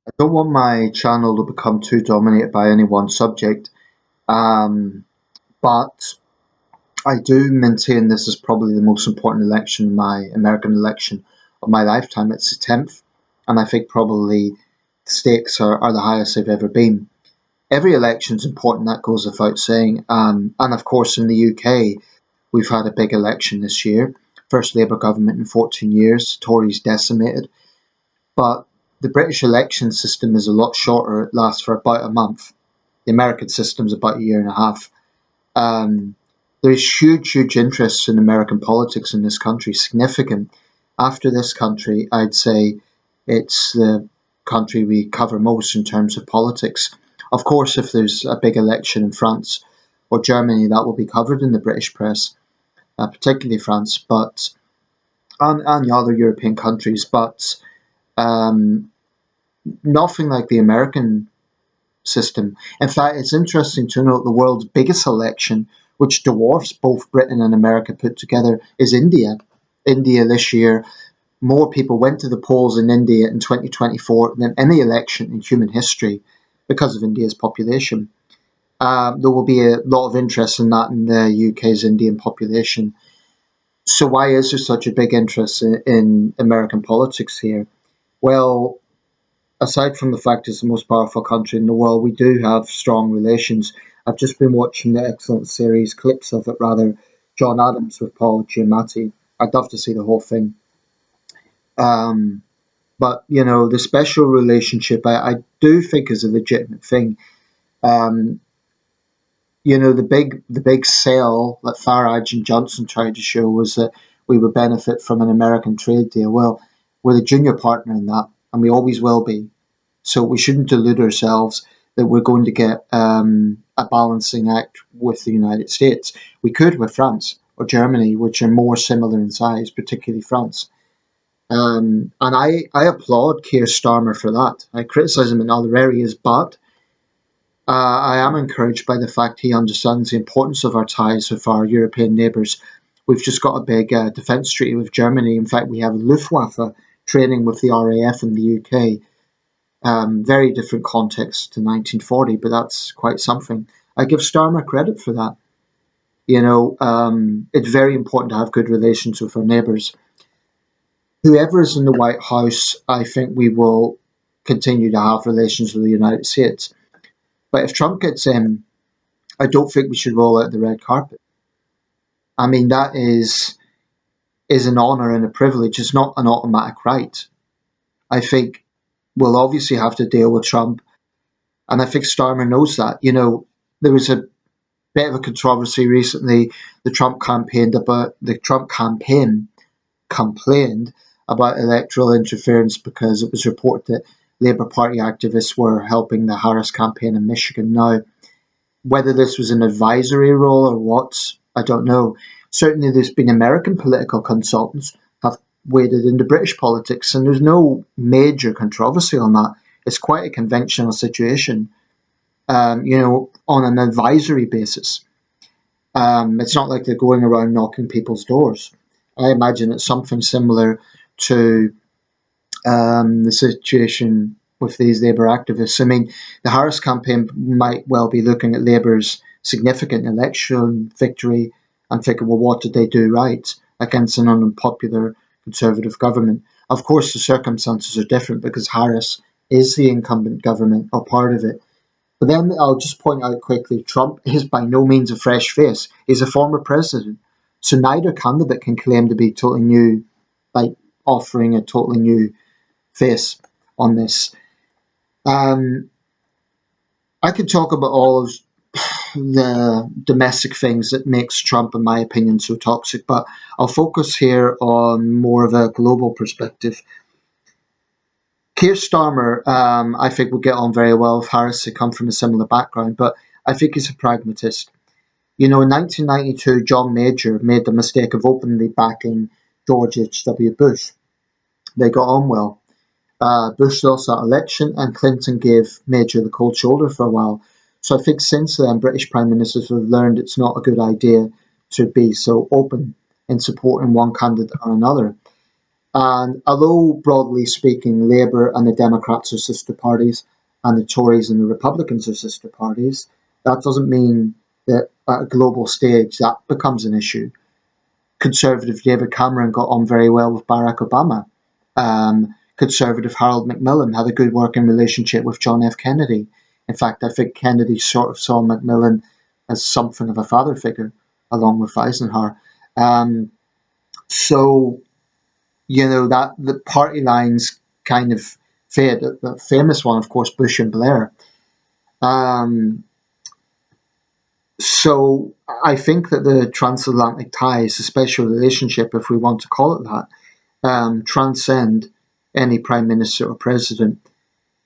I don't want my channel to become too dominated by any one subject, um, but I do maintain this is probably the most important election, my American election of my lifetime. It's the 10th, and I think probably the stakes are the highest they've ever been. Every election is important, that goes without saying. And of course, in the UK, we've had a big election this year. First Labour government in 14 years, Tories decimated. But the British election system is a lot shorter. It lasts for about a month. The American system is about a year and a half. Um, there's huge interest in American politics in this country, significant. After this country, I'd say it's the country we cover most in terms of politics. Of course, if there's a big election in France or Germany, that will be covered in the British press, particularly France, but and the other European countries. But um, nothing like the American system. In fact, it's interesting to note the world's biggest election, which dwarfs both Britain and America put together, is India. India this year, more people went to the polls in India in 2024 than any election in human history because of India's population. There will be a lot of interest in that in the UK's Indian population. So, why is there such a big interest in American politics here? Well, aside from the fact it's the most powerful country in the world, we do have strong relations. I've just been watching the excellent series, clips of it rather, John Adams with Paul Giamatti. I'd love to see the whole thing. Um, but the special relationship, I do think is a legitimate thing. Um, the big sell that Farage and Johnson tried to show was that we would benefit from an American trade deal. Well, we're the junior partner in that, and we always will be. So we shouldn't delude ourselves that we're going to get a balancing act with the United States. We could with France or Germany, which are more similar in size, particularly France. And I applaud Keir Starmer for that. I criticise him in other areas, but I am encouraged by the fact he understands the importance of our ties with our European neighbours. We've just got a big defence treaty with Germany. In fact, we have Luftwaffe training with the RAF in the UK. Very different context to 1940, but that's quite something. I give Starmer credit for that. It's very important to have good relations with our neighbours. Whoever is in the White House, I think we will continue to have relations with the United States. But if Trump gets in, I don't think we should roll out the red carpet. I mean, that is an honour and a privilege. It's not an automatic right. I think we'll obviously have to deal with Trump, and I think Starmer knows that. There was a bit of a controversy recently. The Trump campaign complained about electoral interference because it was reported that Labour Party activists were helping the Harris campaign in Michigan. Now, whether this was an advisory role or what, I don't know. Certainly, there's been American political consultants have waded into British politics, and there's no major controversy on that. It's quite a conventional situation, on an advisory basis. It's not like they're going around knocking people's doors. I imagine it's something similar to the situation with these Labour activists. I mean, the Harris campaign might well be looking at Labour's significant election victory and thinking, well, what did they do right against an unpopular Conservative government? Of course, the circumstances are different because Harris is the incumbent government or part of it. But then I'll just point out quickly, Trump is by no means a fresh face. He's a former president. So neither candidate can claim to be totally new, like offering a totally new face on this. Um, I could talk about all of the domestic things that makes Trump, in my opinion, so toxic, but I'll focus here on more of a global perspective. Keir Starmer, I think, would get on very well with Harris. They come from a similar background, but I think he's a pragmatist. In 1992, John Major made the mistake of openly backing George H.W. Bush. They got on well. Bush lost that election, and Clinton gave Major the cold shoulder for a while. So I think since then, British prime ministers have learned it's not a good idea to be so open in supporting one candidate or another. And although, broadly speaking, Labour and the Democrats are sister parties, and the Tories and the Republicans are sister parties, that doesn't mean that at a global stage that becomes an issue. Conservative David Cameron got on very well with Barack Obama. Conservative Harold Macmillan had a good working relationship with John F. Kennedy. In fact, I think Kennedy sort of saw Macmillan as something of a father figure, along with Eisenhower. Um, so, that the party lines kind of fade. The famous one, of course, Bush and Blair. Um, so I think that the transatlantic ties, the special relationship, if we want to call it that, transcend any prime minister or president.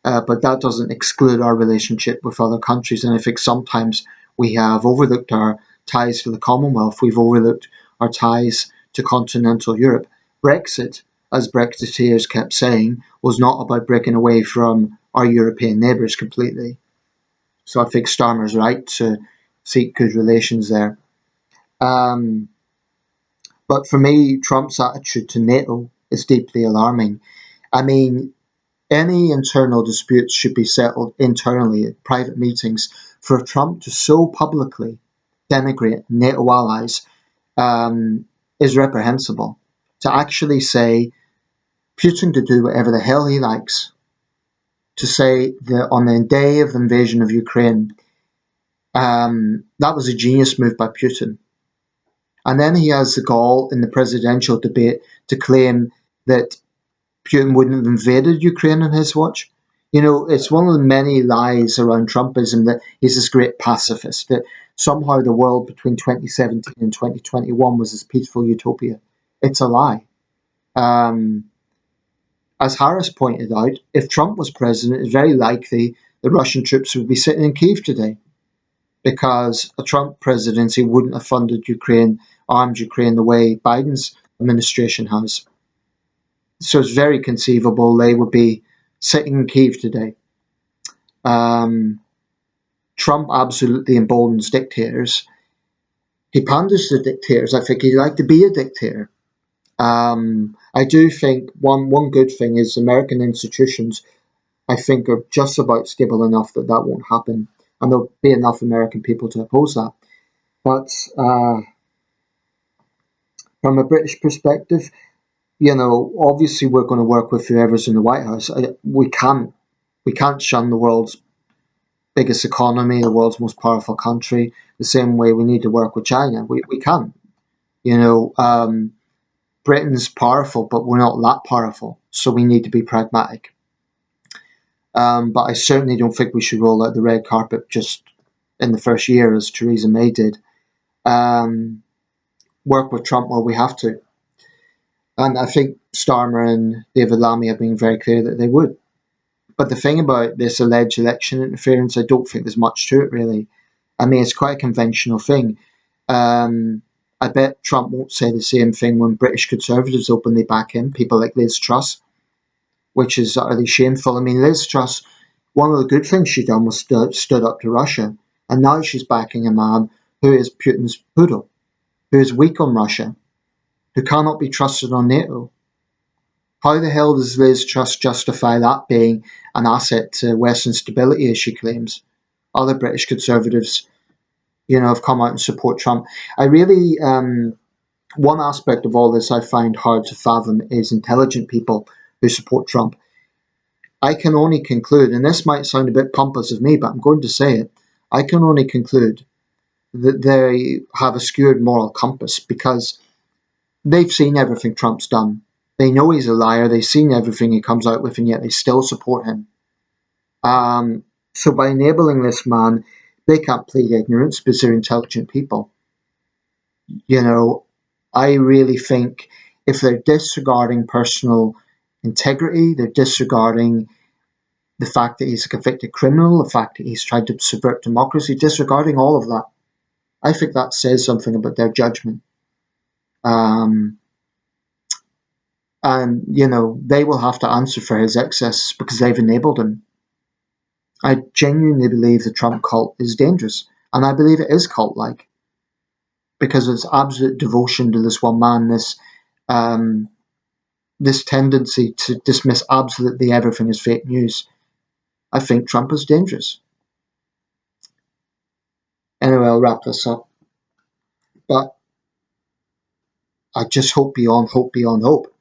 But that doesn't exclude our relationship with other countries. And I think sometimes we have overlooked our ties to the Commonwealth. We've overlooked our ties to continental Europe. Brexit, as Brexiteers kept saying, was not about breaking away from our European neighbours completely. So I think Starmer's right to seek good relations there. Um, but for me, Trump's attitude to NATO is deeply alarming. I mean, any internal disputes should be settled internally at private meetings. For Trump to so publicly denigrate NATO allies is reprehensible. To actually say Putin to do whatever the hell he likes, to say that on the day of the invasion of Ukraine, that was a genius move by Putin. And then he has the gall in the presidential debate to claim that Putin wouldn't have invaded Ukraine on his watch. It's one of the many lies around Trumpism that he's this great pacifist, that somehow the world between 2017 and 2021 was this peaceful utopia. It's a lie. Um, as Harris pointed out, if Trump was president, it's very likely the Russian troops would be sitting in Kyiv today, because a Trump presidency wouldn't have funded Ukraine, armed Ukraine the way Biden's administration has. So it's very conceivable they would be sitting in Kyiv today. Um, Trump absolutely emboldens dictators. He panders to dictators. I think he'd like to be a dictator. I do think one good thing is American institutions, I think, are just about stable enough that that won't happen. And there'll be enough American people to oppose that. But from a British perspective, obviously we're going to work with whoever's in the White House. We can't shun the world's biggest economy, the world's most powerful country, the same way we need to work with China. We can't. Britain's powerful, but we're not that powerful, so we need to be pragmatic. But I certainly don't think we should roll out the red carpet just in the first year, as Theresa May did. Work with Trump where we have to. And I think Starmer and David Lammy have been very clear that they would. But the thing about this alleged election interference, I don't think there's much to it, really. I mean, it's quite a conventional thing. I bet Trump won't say the same thing when British Conservatives openly back him, people like Liz Truss, which is utterly shameful. I mean, Liz Truss, one of the good things she's done was stood up to Russia, and now she's backing a man who is Putin's poodle, who is weak on Russia, who cannot be trusted on NATO. How the hell does Liz Truss justify that being an asset to Western stability, as she claims? Other British Conservatives, have come out and support Trump. I really, one aspect of all this I find hard to fathom is intelligent people who support Trump. I can only conclude, and this might sound a bit pompous of me, but I'm going to say it, I can only conclude that they have a skewed moral compass because they've seen everything Trump's done. They know he's a liar, they've seen everything he comes out with, and yet they still support him. So by enabling this man, they can't plead ignorance because they're intelligent people. I really think if they're disregarding personal integrity, they're disregarding the fact that he's a convicted criminal, the fact that he's tried to subvert democracy, disregarding all of that, I think that says something about their judgment. Um, and, they will have to answer for his excesses because they've enabled him. I genuinely believe the Trump cult is dangerous, and I believe it is cult-like because it's absolute devotion to this one man, this this tendency to dismiss absolutely everything as fake news, I think Trump is dangerous. Anyway, I'll wrap this up. But I just hope beyond hope beyond hope